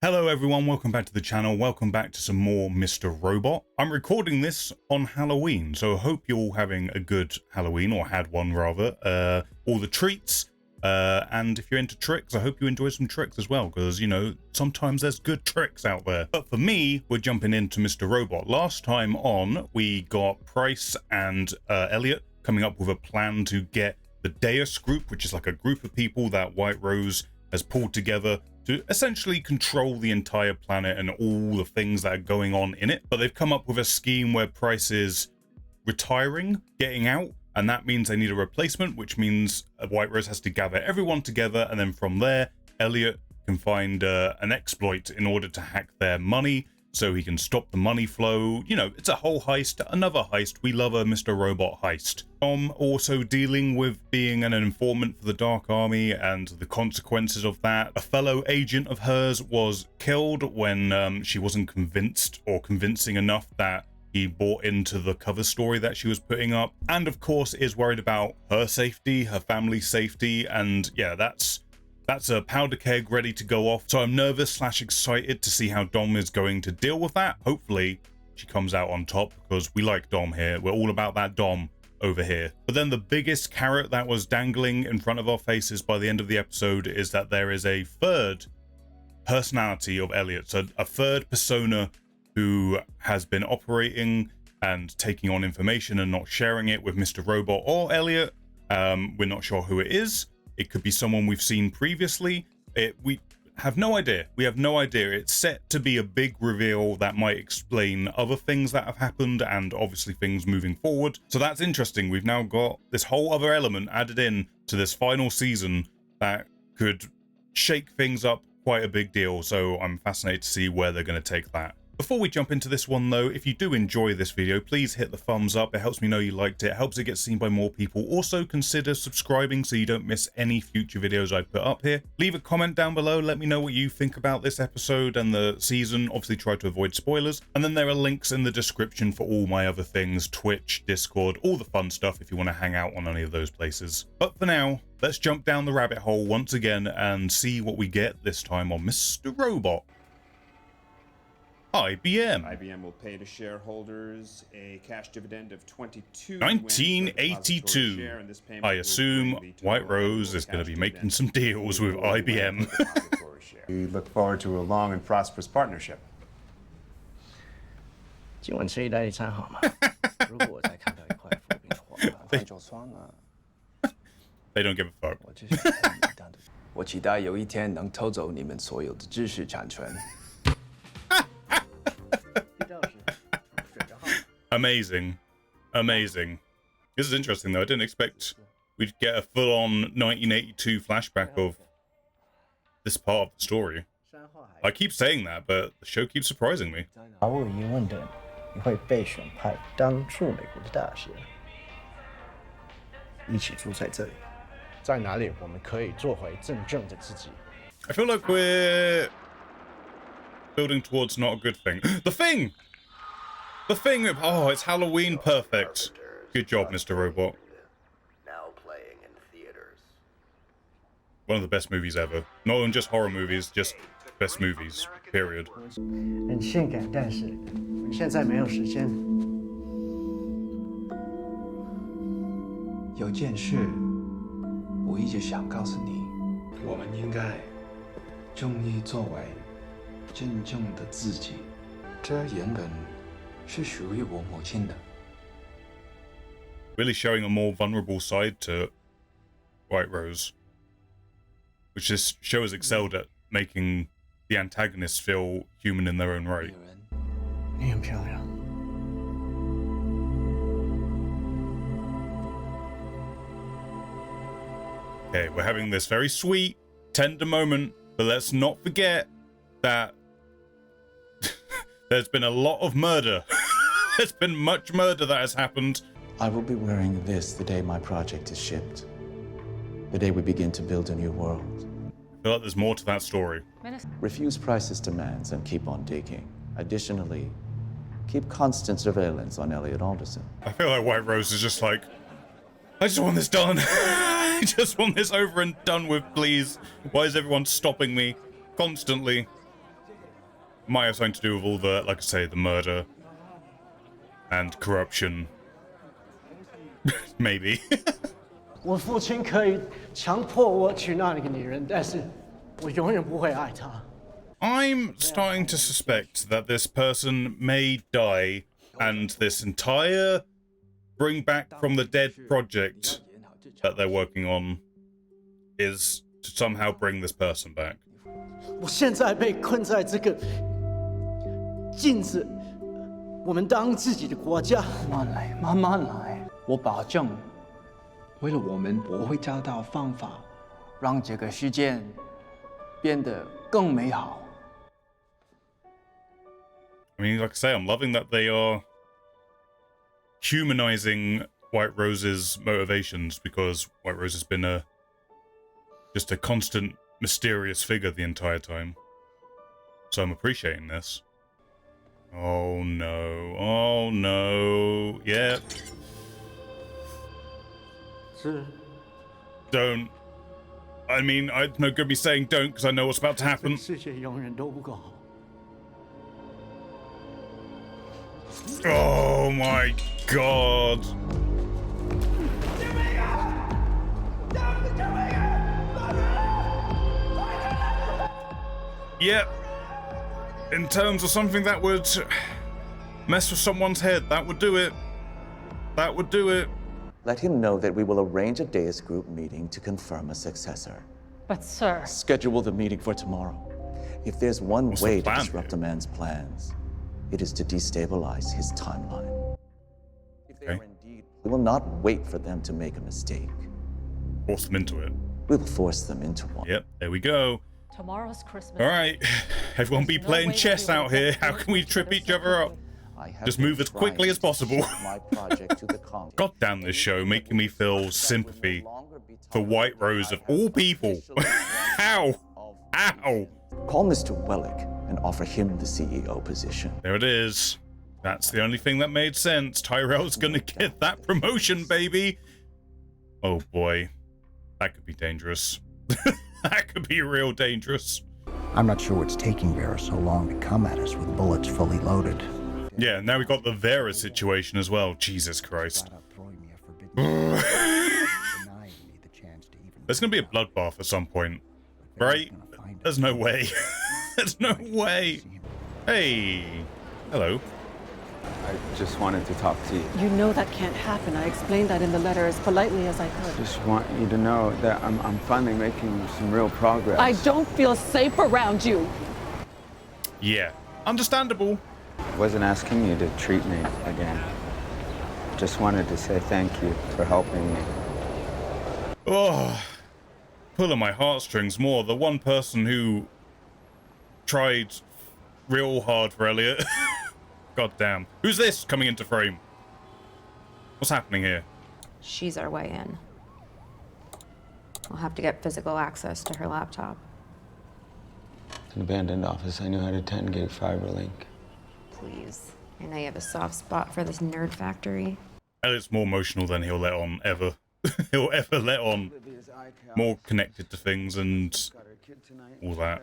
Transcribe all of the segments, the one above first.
Hello everyone, welcome back to the channel, welcome back to some more Mr. Robot. I'm recording this on Halloween, so I hope you're all having a good Halloween, or had one rather. All the treats, and if you're into tricks, I hope you enjoy some tricks as well, because, you know, sometimes there's good tricks out there. But for me, we're jumping into Mr. Robot. Last time on, we got Price and Elliot coming up with a plan to get the Deus group, which is like a group of people that White Rose has pulled together to essentially control the entire planet and all the things that are going on in it. But they've come up with a scheme where Price is retiring, getting out, and that means they need a replacement, which means White Rose has to gather everyone together, and then from there, Elliot can find an exploit in order to hack their money, so he can stop the money flow. You know, it's a whole heist, another heist. We love a Mr. Robot heist. Tom also dealing with being an informant for the Dark Army and the consequences of that. A fellow agent of hers was killed when she wasn't convinced or convincing enough that he bought into the cover story that she was putting up. And of course is worried about her safety, her family's safety, and yeah, that's a powder keg ready to go off. So I'm nervous / excited to see how Dom is going to deal with that. Hopefully she comes out on top, because we like Dom here. We're all about that Dom over here. But then the biggest carrot that was dangling in front of our faces by the end of the episode is that there is a third personality of Elliot. So a third persona who has been operating and taking on information and not sharing it with Mr. Robot or Elliot. We're not sure who it is. It could be someone we've seen previously. We have no idea. We have no idea. It's set to be a big reveal that might explain other things that have happened and obviously things moving forward. So that's interesting. We've now got this whole other element added in to this final season that could shake things up quite a big deal. So I'm fascinated to see where they're going to take that. Before we jump into this one though, if you do enjoy this video, please hit the thumbs up. It helps me know you liked it. It helps it get seen by more people. Also consider subscribing so you don't miss any future videos I put up here. Leave a comment down below. Let me know what you think about this episode and the season. Obviously try to avoid spoilers. And then there are links in the description for all my other things, Twitch, Discord, all the fun stuff if you want to hang out on any of those places. But for now, let's jump down the rabbit hole once again and see what we get this time on Mr. Robot. IBM. IBM will pay to shareholders a cash dividend of 1982. I assume White Rose is going to be making some deals with IBM. We look forward to a long and prosperous partnership. 今晚吃意大利餐好吗？如果我再看到一块薄饼的话，那就算了。They don't give a fuck. 我只想看你单独。我期待有一天能偷走你们所有的知识产权。 Amazing. Amazing. This is interesting though. I didn't expect we'd get a full-on 1982 flashback of this part of the story. I keep saying that, but the show keeps surprising me. 毫无疑问的，你会被选派当驻美国的大使，一起住在这里。在哪里我们可以做回真正的自己？ I feel like we're building towards not a good thing. The thing! The thing! Oh, it's Halloween perfect. Good job, Mr. Robot. Now playing in theaters. One of the best movies ever. Not even just horror movies, just best movies, period. 很性感，但是我现在没有时间。有件事，我一直想告诉你，我们应该忠于作为真正的自己。这原本是属于我母亲的。 Really showing a more vulnerable side to White Rose, which this show has excelled at making the antagonists feel human in their own right. 你很漂亮。 Okay, we're having this very sweet, tender moment, but let's not forget that there's been a lot of murder. There's been much murder that has happened. I will be wearing this the day my project is shipped. The day we begin to build a new world. I feel like there's more to that story. Refuse Price's demands and keep on digging. Additionally, keep constant surveillance on Elliot Alderson. I feel like White Rose is just like, I just want this done. I just want this over and done with, please. Why is everyone stopping me constantly? Might have something to do with all the, like I say, the murder and corruption. Maybe. 我父亲可以强迫我娶那个女人，但是我永远不会爱她。 I'm starting to suspect that this person may die, and this entire bring back from the dead project that they're working on is to somehow bring this person back. 我现在被困在这个禁止我们当自己的国家。慢慢来，慢慢来。我保证，为了我们，我会找到方法，让这个世界变得更美好。 I mean, like I say, I'm loving that they are humanizing White Rose's motivations, because White Rose has been just a constant mysterious figure the entire time. So I'm appreciating this. Oh no, oh no, yeah. 是。 Don't. I mean, I'm no good me saying don't, because I know what's about to happen. 世界永远都不够好。 Oh my god. Yep. In terms of something that would mess with someone's head, that would do it. That would do it. Let him know that we will arrange a Deus Group meeting to confirm a successor. But sir... Schedule the meeting for tomorrow. If there's one What's way the to plan disrupt a man's plans, it is to destabilize his timeline. If they are indeed, we will not wait for them to make a mistake. Force them into it. We will force them into one. Yep, there we go. Tomorrow's Christmas. All right, everyone be playing chess out here. How can we trip each other up? Just move as quickly as possible. God damn this show, making me feel sympathy for White Rose of all people. How? How? Call Mr. Wellick and offer him the CEO position. There it is. That's the only thing that made sense. Tyrell's gonna get that promotion, baby. Oh boy. That could be dangerous. That could be real dangerous. I'm not sure what's taking Vera so long to come at us with bullets fully loaded. Yeah, now we got the Vera situation as well. Jesus Christ. There's gonna be a bloodbath at some point, right? There's no way. There's no way. Hey. Hello. I just wanted to talk to you. You know that can't happen. I explained that in the letter as politely as I could. Just want you to know that I'm finally making some real progress. I don't feel safe around you. Yeah. Understandable. Wasn't asking you to treat me again. Just wanted to say thank you for helping me. Oh. Pulling my heartstrings more. The one person who tried real hard for Elliot. God damn. Who's this coming into frame? What's happening here? She's our way in. We'll have to get physical access to her laptop. It's an abandoned office. I knew how to 10 gig fiber link. Please. I know you have a soft spot for this nerd factory. Elliot's more emotional than he'll let on ever. He'll ever let on. More connected to things and all that.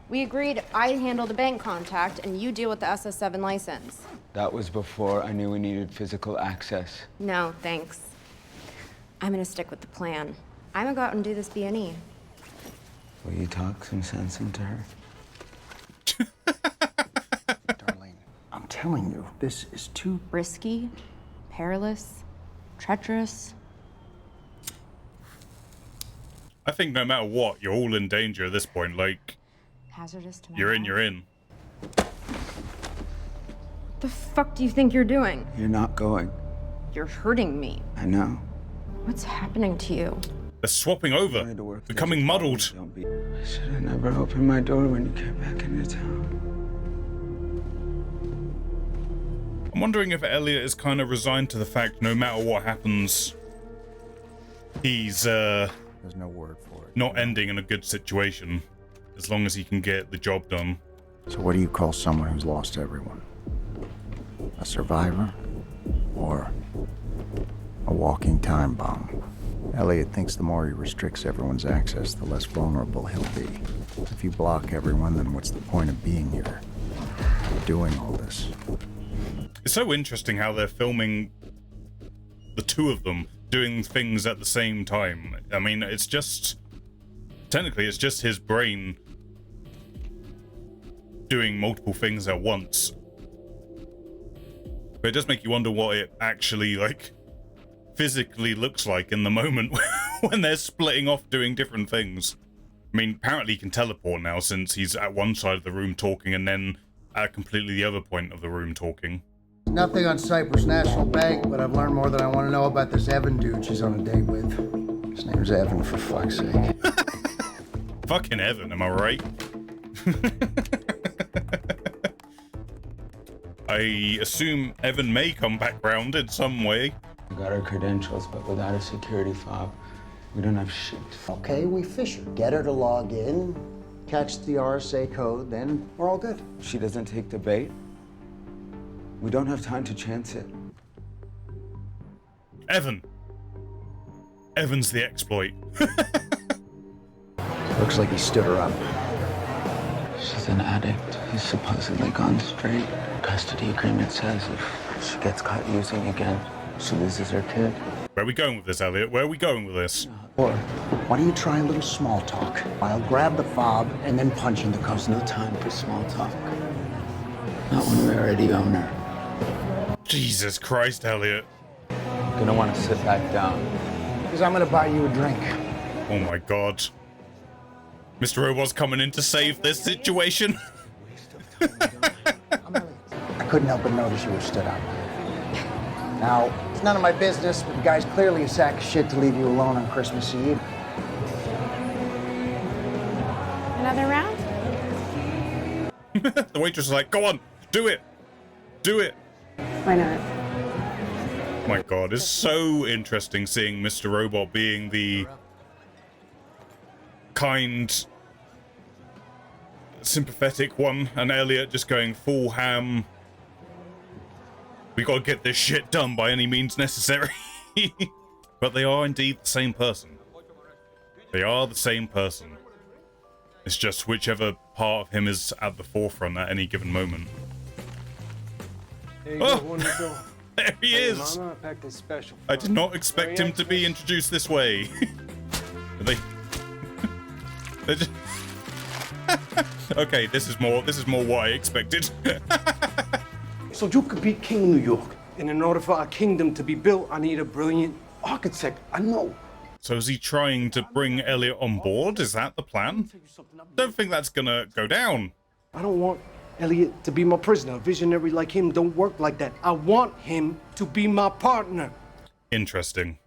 We agreed I'd handle the bank contact and you deal with the SS7 license. That was before I knew we needed physical access. No, thanks. I'm gonna stick with the plan. I'm gonna go out and do this B&E. Will you talk some sense into her? Darlene, I'm telling you, this is too Risky, perilous, treacherous. I think no matter what, you're all in danger at this point. Like, Hazardous to my you're in, health. you're in. What the fuck do you think you're doing? You're not going. You're hurting me. I know. What's happening to you? They're swapping over, becoming muddled. I should have never opened my door when you came back into town. I'm wondering if Elliot is kind of resigned to the fact no matter what happens, he's There's no word for it. not ending in a good situation, as long as he can get the job done. So what do you call someone who's lost everyone? A survivor? Or a walking time bomb? Elliot thinks the more he restricts everyone's access, the less vulnerable he'll be. If you block everyone, then what's the point of being here? for doing all this. It's so interesting how they're filming the two of them doing things at the same time. I mean, it's just... Technically, it's just his brain doing multiple things at once. But it does make you wonder what it actually, like, physically looks like in the moment when they're splitting off doing different things. I mean, apparently he can teleport now since he's at one side of the room talking and then at completely the other point of the room talking. Nothing on Cyprus National Bank, but I've learned more than I want to know about this Evan dude she's on a date with. His name's Evan, for fuck's sake. Fucking Evan, am I right? I assume Evan may come back round in some way. We got our credentials, but without a security fob, we don't have shit. Okay, we fish her. Get her to log in, catch the RSA code, then we're all good. She doesn't take the bait. We don't have time to chance it. Evan. Evan's the exploit. Looks like he stood her up. She's an addict. He's supposedly gone straight. Custody agreement says if she gets caught using again, she loses her kid. Where are we going with this, Elliot? Where are we going with this? Or why don't you try a little small talk? I'll grab the fob and then punch in the There's custody. no time for small talk. Not when we already own her. Jesus Christ, Elliot. You're gonna want to sit back down. Because I'm gonna buy you a drink. Oh my god. Mr. Robot's coming in to save this situation. I couldn't help but notice you were stood up. Now, it's none of my business, but the guy's clearly a sack of shit to leave you alone on Christmas Eve. Another round? The waitress is like, go on, do it. Do it. Why not? My god, it's so interesting seeing Mr. Robot being the kind, sympathetic one, and Elliot just going full ham. We gotta get this shit done by any means necessary. But they are indeed the same person. They are the same person. It's just whichever part of him is at the forefront at any given moment. Oh! There he is! I did not expect him to be introduced this way. They just... Okay, this is more what I expected. So you could be king of New York. And in order for our kingdom to be built, I need a brilliant architect. I know. So is he trying to bring Elliot on board? Is that the plan? Don't think that's gonna go down. I don't want Elliot to be my prisoner. A visionary like him don't work like that. I want him to be my partner. Interesting.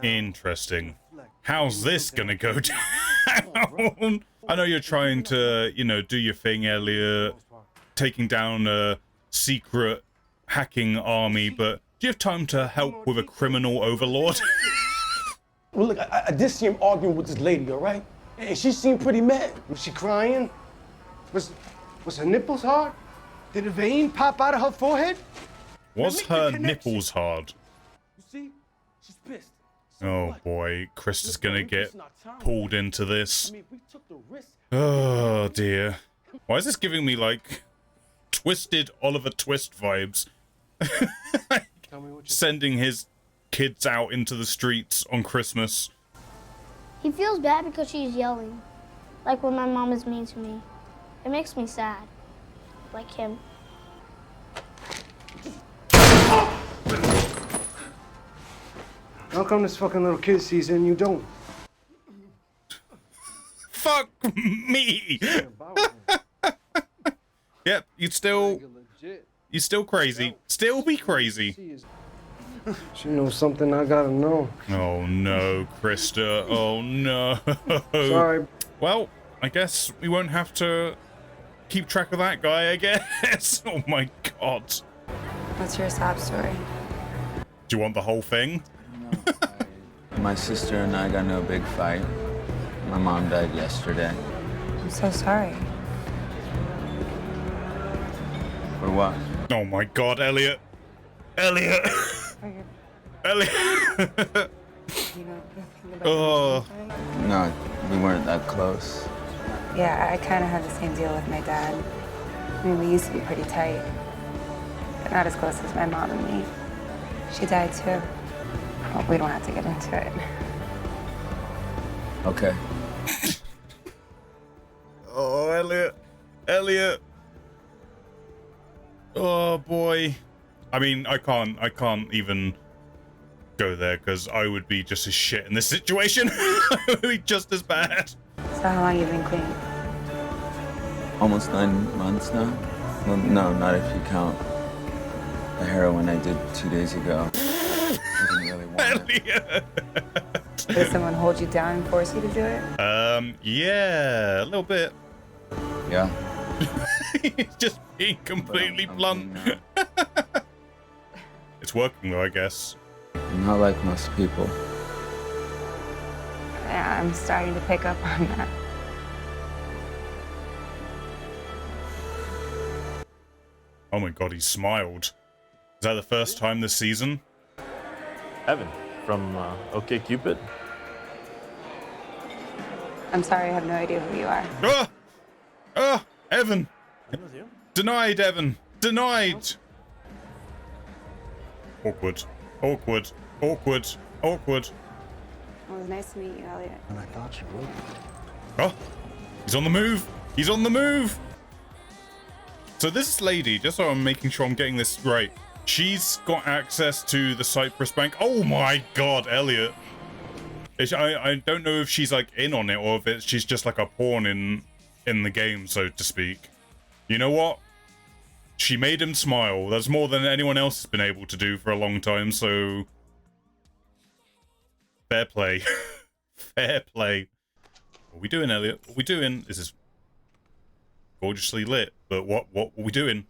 Interesting. How's this gonna go down? I know you're trying to, you know, do your thing, Elliot, taking down a secret hacking army, but do you have time to help with a criminal overlord? Well, look, I did see him arguing with this lady, all right? And she seemed pretty mad. Was she crying? Was her nipples hard? Did a vein pop out of her forehead? Was her nipples hard? You see? She's pissed. Oh boy, Krista's gonna get pulled into this. Oh dear. Why is this giving me like twisted Oliver Twist vibes? Sending his kids out into the streets on Christmas. He feels bad because she's yelling, like when my mom is mean to me. It makes me sad, like him. How come this fucking little kid sees it and you don't? Fuck me! Yep, you still crazy. Still be crazy. She knows something I gotta know. Oh no, Krista. Oh no. Sorry. Well, I guess we won't have to keep track of that guy, I guess. Oh my god. What's your sob story? Do you want the whole thing? My sister and I got into a big fight. My mom died yesterday. I'm so sorry. For what? Oh my god, Elliot. Elliot. Elliot. Oh. No, we weren't that close. Yeah, I kind of had the same deal with my dad. I mean, we used to be pretty tight, but not as close as my mom and me. She died too. Well, we don't have to get into it. Okay. Oh, Elliot. Elliot. Oh, boy. I mean, I can't even go there because I would be just as shit in this situation. I would be just as bad. So how long you been clean? Almost 9 months now. Well, no, not if you count the heroin I did 2 days ago. I didn't really want it. Did someone hold you down and force you to do it? Yeah, a little bit. Yeah. Just being completely blunt. It's working though, I guess. I'm not like most people. Yeah, I'm starting to pick up on that. Oh my god, he smiled. Is that the first time this season? Evan from OK Cupid. I'm sorry, I have no idea who you are. Evan! Denied, Evan! Denied! Awkward. Awkward. Awkward. Awkward. Well, it was nice to meet you, Elliot. And I thought you would. Oh! He's on the move! He's on the move! So this lady, just so I'm making sure I'm getting this right, she's got access to the Cyprus Bank. Oh my god, Elliot. I don't know if she's like in on it or if she's just like a pawn in the game, so to speak. You know what? She made him smile. That's more than anyone else has been able to do for a long time, so fair play. Fair play. What are we doing, Elliot? What are we doing? This is gorgeously lit, but what are we doing?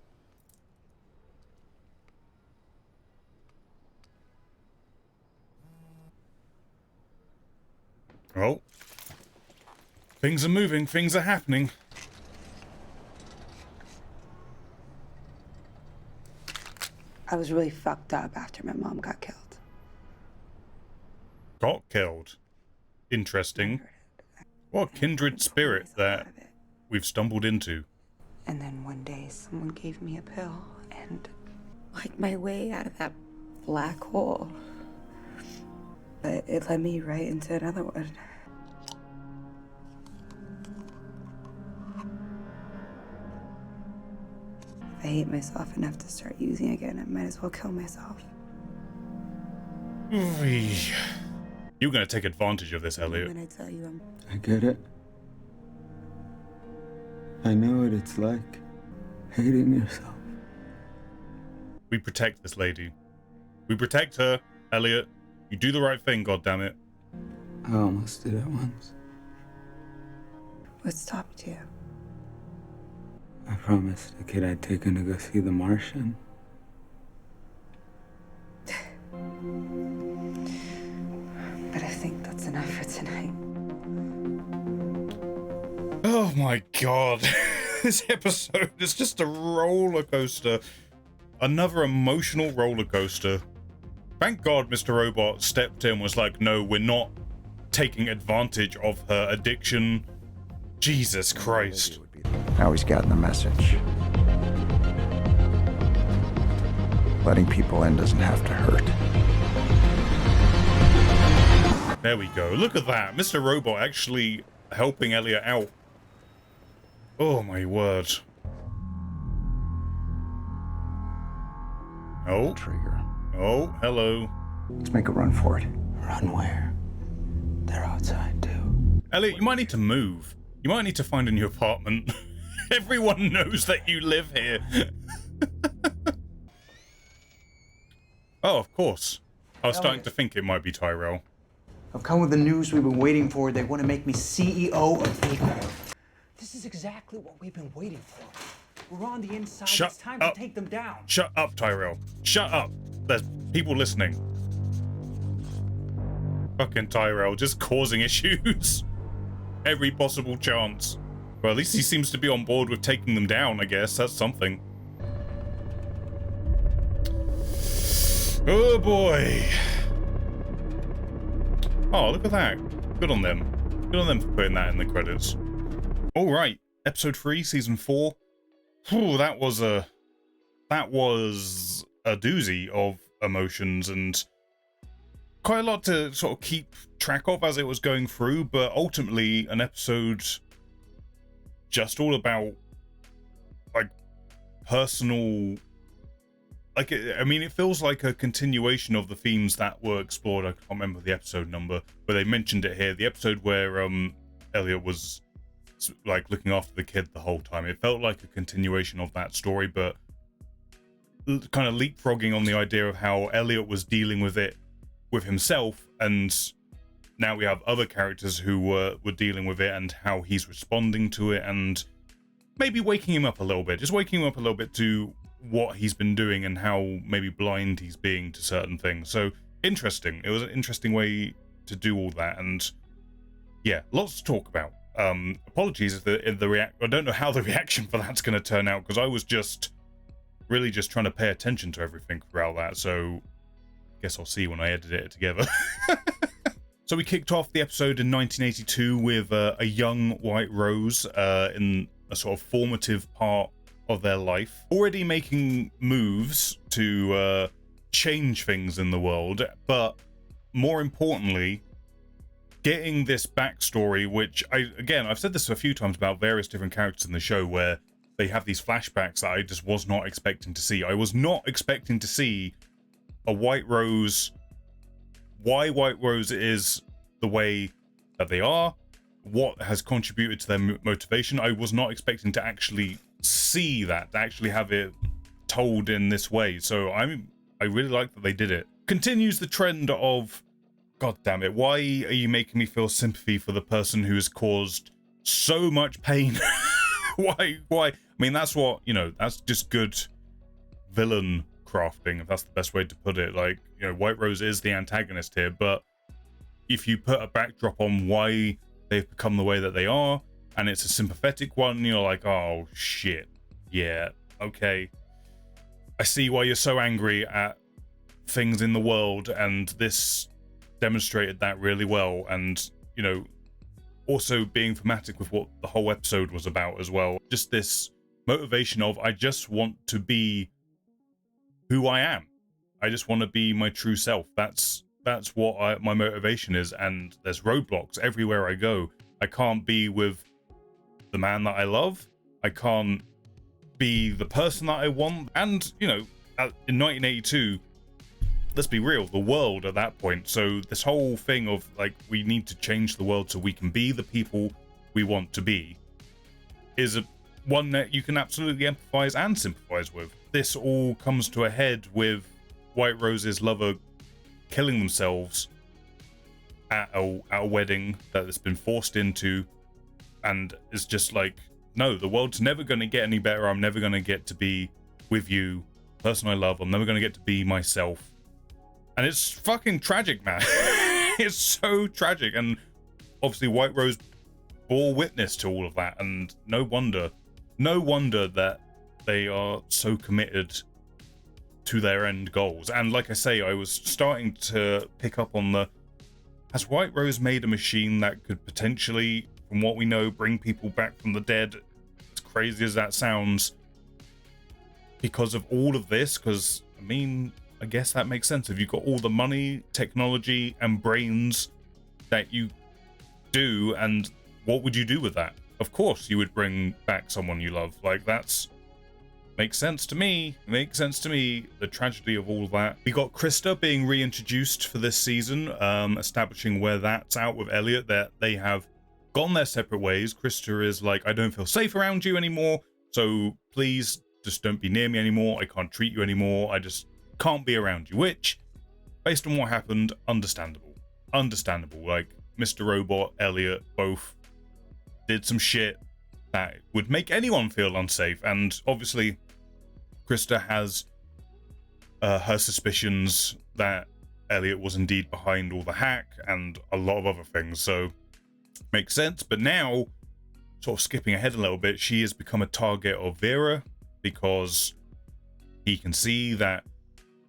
Oh. Things are moving, things are happening. I was really fucked up after my mom got killed. Got killed? Interesting. What a kindred spirit that we've stumbled into. And then one day someone gave me a pill and like my way out of that black hole. But it led me right into another one. If I hate myself enough to start using again, I might as well kill myself. You're gonna take advantage of this, Elliot. When I tell you I get it. I know what it's like, hating yourself. We protect this lady. We protect her, Elliot. You do the right thing, goddammit. I almost did it once. What stopped you? I promised the kid I'd taken to go see The Martian. But I think that's enough for tonight. Oh my god. This episode is just a roller coaster. Another emotional roller coaster. Thank God Mr. Robot stepped in, was like, no, we're not taking advantage of her addiction. Jesus Christ. Now he's gotten the message. Letting people in doesn't have to hurt. There we go. Look at that. Mr. Robot actually helping Elliot out. Oh my word. Oh. Trigger. Oh, hello. Let's make a run for it. Run where? They're outside too. Elliot, you might need to move. You might need to find a new apartment. Everyone knows that you live here. Oh, of course. I was starting to think it might be Tyrell. I've come with the news we've been waiting for. They want to make me CEO of Kindred. This is exactly what we've been waiting for. We're on the inside. Shut It's time up. to take them down. Shut up, Tyrell. Shut up. There's people listening. Fucking Tyrell, just causing issues. Every possible chance. Well, at least he seems to be on board with taking them down, I guess. That's something. Oh boy. Oh, look at that. Good on them. Good on them for putting that in the credits. Alright, episode 3, season 4. that was a doozy of emotions and quite a lot to sort of keep track of as it was going through, but ultimately an episode just all about like personal, like it feels like a continuation of the themes that were explored. I can't remember the episode number, but they mentioned it here. The episode where Elliot was like looking after the kid the whole time. It felt like a continuation of that story, but kind of leapfrogging on the idea of how Elliot was dealing with it with himself, and now we have other characters who were dealing with it and how he's responding to it, and maybe waking him up a little bit, just waking him up a little bit to what he's been doing and how maybe blind he's being to certain things. So interesting. It was an interesting way to do all that, and yeah, lots to talk about. Apologies if the I don't know how the reaction for that's going to turn out, because I was really just trying to pay attention to everything throughout that, so I guess I'll see when I edit it together. So we kicked off the episode in 1982 with a young White Rose in a sort of formative part of their life, already making moves to change things in the world, but more importantly, getting this backstory, which I've said this a few times about various different characters in the show, where they have these flashbacks that I just was not expecting to see. I was not expecting to see a White Rose, why White Rose is the way that they are, what has contributed to their motivation. I was not expecting to actually see that, to actually have it told in this way. So I really like that they did it. Continues the trend of, God damn it, why are you making me feel sympathy for the person who has caused so much pain? Why? I mean, that's what, that's just good villain crafting, if that's the best way to put it. Like, White Rose is the antagonist here, but if you put a backdrop on why they've become the way that they are, and it's a sympathetic one, you're like, oh shit, yeah, okay, I see why you're so angry at things in the world, and this demonstrated that really well. And also being thematic with what the whole episode was about as well, just this motivation of, I just want to be who I am, I just want to be my true self. That's what my motivation is, and there's roadblocks everywhere I go. I can't be with the man that I love, I can't be the person that I want. And in 1982, let's be real, the world at that point. So this whole thing of like, we need to change the world so we can be the people we want to be, is one that you can absolutely empathize and sympathize with. This all comes to a head with White Rose's lover killing themselves at a wedding that it's been forced into, and it's just like, no, the world's never going to get any better. I'm never going to get to be with you, the person I love. I'm never going to get to be myself. And it's fucking tragic, man. It's so tragic. And obviously White Rose bore witness to all of that. And no wonder that they are so committed to their end goals. And like I say, I was starting to pick up on has White Rose made a machine that could potentially, from what we know, bring people back from the dead, as crazy as that sounds, because of all of this? Because, I guess that makes sense. If you've got all the money, technology, and brains that you do, and what would you do with that? Of course you would bring back someone you love. Like, makes sense to me. The tragedy of all that. We got Krista being reintroduced for this season, establishing where that's out with Elliot, that they have gone their separate ways. Krista is like, I don't feel safe around you anymore, so please just don't be near me anymore. I can't treat you anymore. I just can't be around you, which, based on what happened, understandable. Like, Mr. Robot, Elliot, both did some shit that would make anyone feel unsafe, and obviously Krista has her suspicions that Elliot was indeed behind all the hack and a lot of other things, so makes sense. But now, sort of skipping ahead a little bit, she has become a target of Vera, because he can see that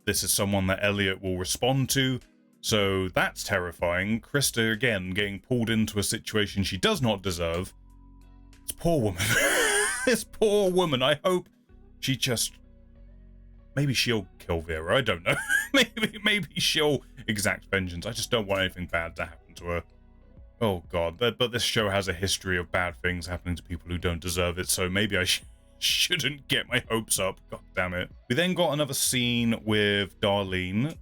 this is someone that Elliot will respond to. So that's terrifying. Krista, again, getting pulled into a situation she does not deserve. This poor woman. This poor woman. I hope she just... Maybe she'll kill Vera. I don't know. maybe she'll exact vengeance. I just don't want anything bad to happen to her. Oh, God. But this show has a history of bad things happening to people who don't deserve it, so maybe I shouldn't get my hopes up. God damn it. We then got another scene with Darlene,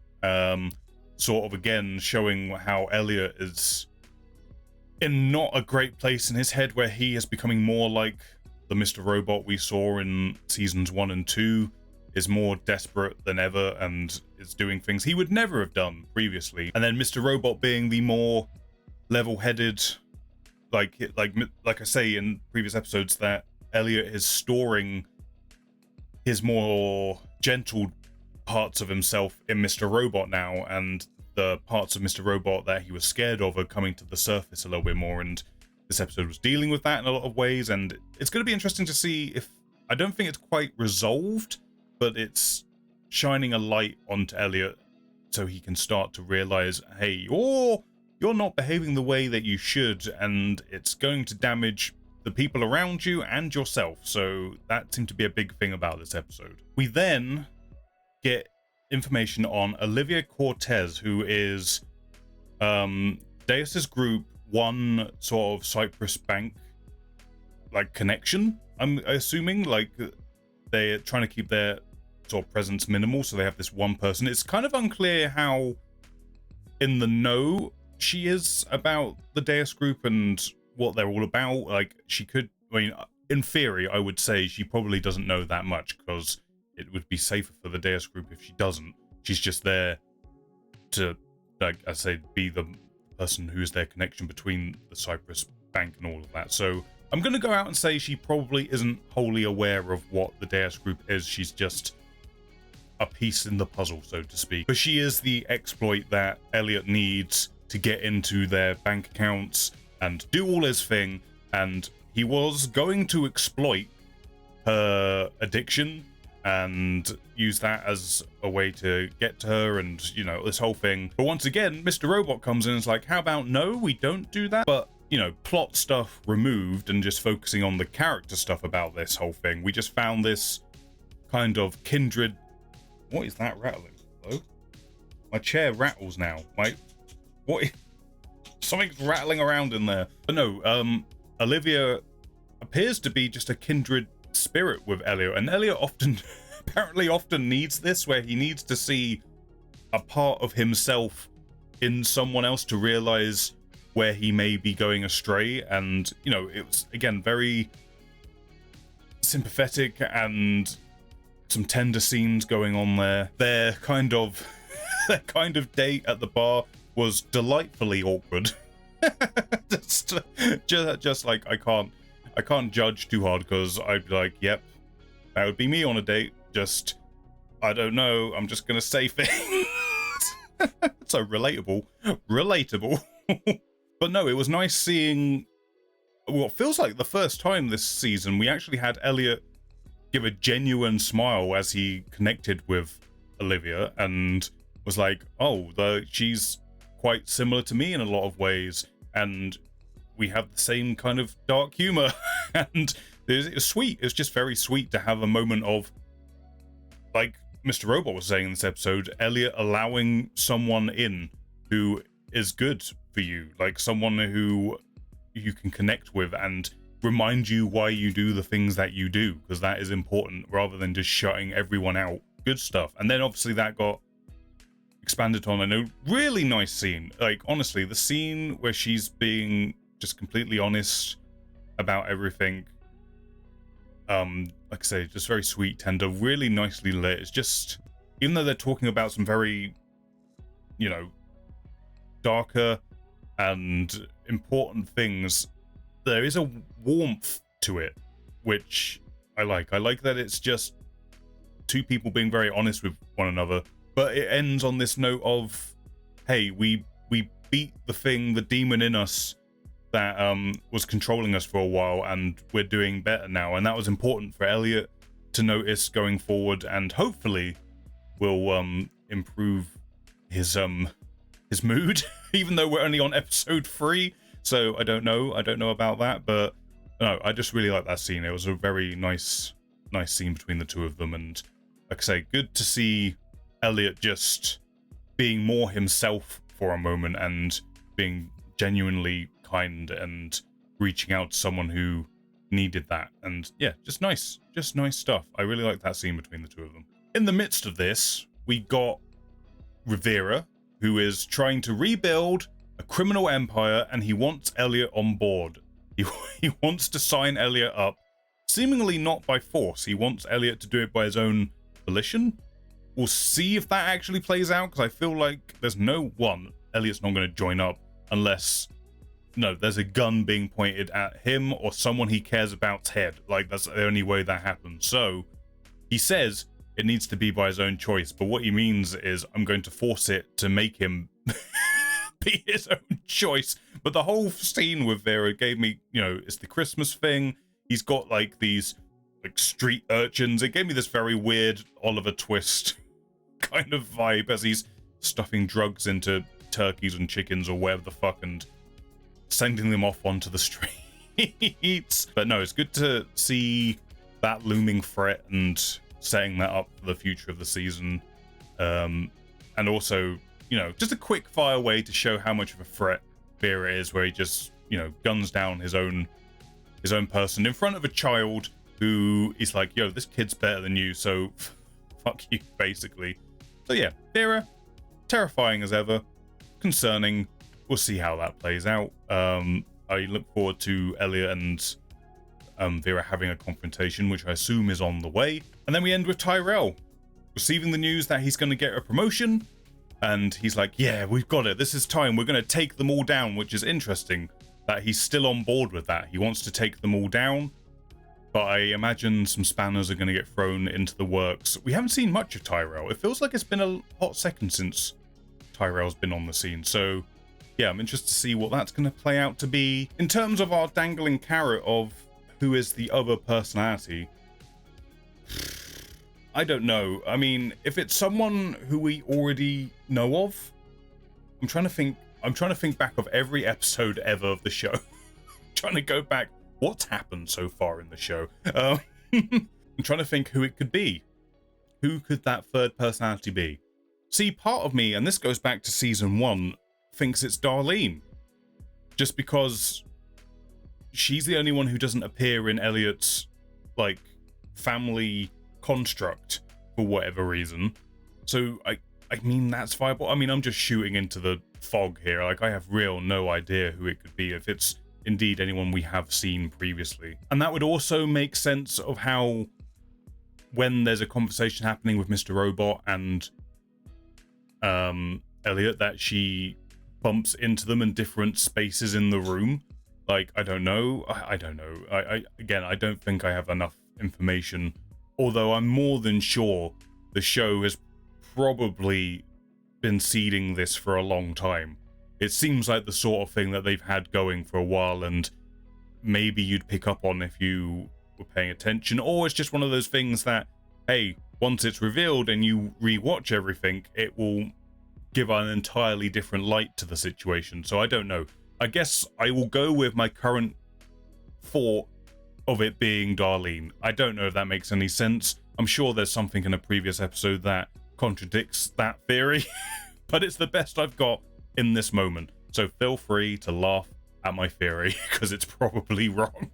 sort of again showing how Elliot is in not a great place in his head, where he is becoming more like the Mr. Robot we saw in seasons 1 and 2, is more desperate than ever and is doing things he would never have done previously. And then Mr. Robot being the more level-headed, like I say in previous episodes, that Elliot is storing his more gentle parts of himself in Mr. Robot now, and the parts of Mr. Robot that he was scared of are coming to the surface a little bit more, and this episode was dealing with that in a lot of ways. And it's going to be interesting to see if... I don't think it's quite resolved, but it's shining a light onto Elliot so he can start to realize, hey, you're not behaving the way that you should, and it's going to damage the people around you and yourself. So that seemed to be a big thing about this episode. We then get information on Olivia Cortez, who is Deus's group one sort of Cyprus bank like connection. I'm assuming like they're trying to keep their sort of presence minimal, so they have this one person. It's kind of unclear how in the know she is about the Deus group and what they're all about. Like, she could, I mean, in theory, I would say she probably doesn't know that much, because it would be safer for the Deus group if she doesn't. She's just there to, like I say, be the person who is their connection between the Cyprus bank and all of that. So I'm going to go out and say she probably isn't wholly aware of what the Deus group is. She's just a piece in the puzzle, so to speak. But she is the exploit that Elliot needs to get into their bank accounts and do all his thing. And he was going to exploit her addiction and use that as a way to get to her, and, you know, this whole thing. But once again, Mr. Robot comes in and is like, how about no, we don't do that? But, you know, plot stuff removed and just focusing on the character stuff about this whole thing. We just found this kind of kindred... What is that rattling? Hello? My chair rattles now. What? Something's rattling around in there. But no, Olivia appears to be just a kindred spirit with Elliot, and Elliot apparently often needs this, where he needs to see a part of himself in someone else to realize where he may be going astray. And, you know, it was, again, very sympathetic and some tender scenes going on there. Their kind of date at the bar was delightfully awkward. just like I can't judge too hard, because I'd be like, yep, that would be me on a date. Just, I don't know, I'm just gonna say things. So relatable. But no, it was nice seeing what feels like the first time this season we actually had Elliot give a genuine smile as he connected with Olivia, and was like, oh, she's quite similar to me in a lot of ways, and we have the same kind of dark humor. And it was sweet. It was just very sweet to have a moment of, like Mr. Robot was saying in this episode, Elliot allowing someone in who is good for you, like someone who you can connect with and remind you why you do the things that you do, because that is important, rather than just shutting everyone out. Good stuff. And then obviously that got expanded on in a really nice scene. Like, honestly, the scene where she's being just completely honest about everything, like I say, just very sweet, tender, really nicely lit. It's just, even though they're talking about some very, you know, darker and important things, there is a warmth to it, which I like. I like that it's just two people being very honest with one another, but it ends on this note of, hey, we beat the demon in us that was controlling us for a while, and we're doing better now. And that was important for Elliot to notice going forward, and hopefully will improve his mood, even though we're only on episode 3. So I don't know about that, but no, I just really like that scene. It was a very nice scene between the two of them, and like I say, good to see Elliot just being more himself for a moment and being genuinely kind and reaching out to someone who needed that. And yeah, just nice stuff. I really like that scene between the two of them. In the midst of this, we got Rivera, who is trying to rebuild a criminal empire, and he wants Elliot on board. He wants to sign Elliot up, seemingly not by force. He wants Elliot to do it by his own volition. We'll see if that actually plays out, because I feel like there's no one. Elliot's not going to join up unless, no, there's a gun being pointed at him or someone he cares about's head. Like, that's the only way that happens. So he says it needs to be by his own choice, but what he means is I'm going to force it to make him be his own choice. But the whole scene with Vera gave me, you know, it's the Christmas thing. He's got like these like street urchins. It gave me this very weird Oliver Twist kind of vibe as he's stuffing drugs into turkeys and chickens or whatever the fuck and sending them off onto the streets. But no, it's good to see that looming threat and setting that up for the future of the season. And also, you know, just a quick fire way to show how much of a threat Vera is, where he just, you know, guns down his own person in front of a child who is like, yo, this kid's better than you, so fuck you, basically. So yeah, Vera, terrifying as ever, concerning. We'll see how that plays out. I look forward to Elliot and Vera having a confrontation, which I assume is on the way. And then we end with Tyrell receiving the news that he's going to get a promotion. And he's like, yeah, we've got it. This is time. We're going to take them all down, which is interesting that he's still on board with that. He wants to take them all down. But I imagine some spanners are going to get thrown into the works. We haven't seen much of Tyrell. It feels like it's been a hot second since Tyrell's been on the scene. So yeah, I'm interested to see what that's going to play out to be. In terms of our dangling carrot of who is the other personality, I don't know. I mean, if it's someone who we already know of, I'm trying to think back of every episode ever of the show. Trying to go back, what's happened so far in the show? I'm trying to think who it could be. Who could that third personality be? See, part of me, and this goes back to season 1, thinks it's Darlene. Just because she's the only one who doesn't appear in Elliot's, like, family construct for whatever reason. So I mean, that's viable. I mean, I'm just shooting into the fog here. Like, I have no idea who it could be, if it's indeed anyone we have seen previously. And that would also make sense of how, when there's a conversation happening with Mr. Robot and Elliot, that she bumps into them in different spaces in the room. Like, I don't know. I don't know. Again, I don't think I have enough information. Although I'm more than sure the show has probably been seeding this for a long time. It seems like the sort of thing that they've had going for a while, and maybe you'd pick up on if you were paying attention, or it's just one of those things that, hey, once it's revealed and you rewatch everything, it will give an entirely different light to the situation. So I don't know. I guess I will go with my current thought of it being Darlene. I don't know if that makes any sense. I'm sure there's something in a previous episode that contradicts that theory, but it's the best I've got in this moment. So feel free to laugh at my theory, because it's probably wrong.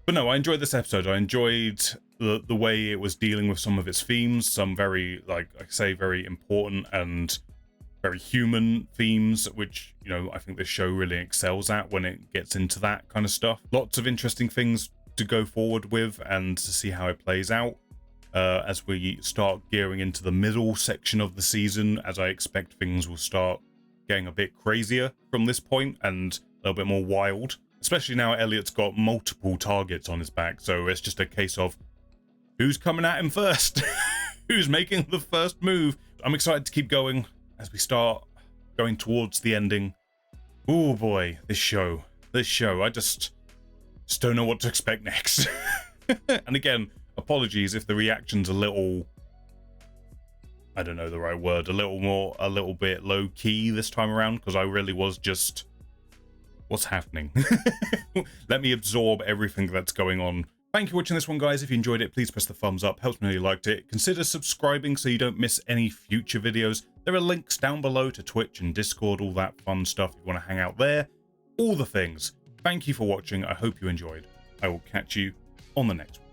But no, I enjoyed this episode. I enjoyed the way it was dealing with some of its themes, some very, like I say, very important and very human themes, which, you know, I think this show really excels at when it gets into that kind of stuff. Lots of interesting things to go forward with and to see how it plays out as we start gearing into the middle section of the season, as I expect things will start getting a bit crazier from this point and a little bit more wild, especially now Elliot's got multiple targets on his back. So it's just a case of who's coming at him first, who's making the first move. I'm excited to keep going as we start going towards the ending. Oh boy, this show, I just don't know what to expect next. And again, apologies if the reaction's a little, I don't know the right word, a little bit low key this time around, because I really was just what's happening? Let me absorb everything that's going on. Thank you for watching this one, guys. If you enjoyed it, please press the thumbs up. Helps me know you liked it. Consider subscribing so you don't miss any future videos. There are links down below to Twitch and Discord, all that fun stuff. If you want to hang out there, all the things. Thank you for watching. I hope you enjoyed. I will catch you on the next one.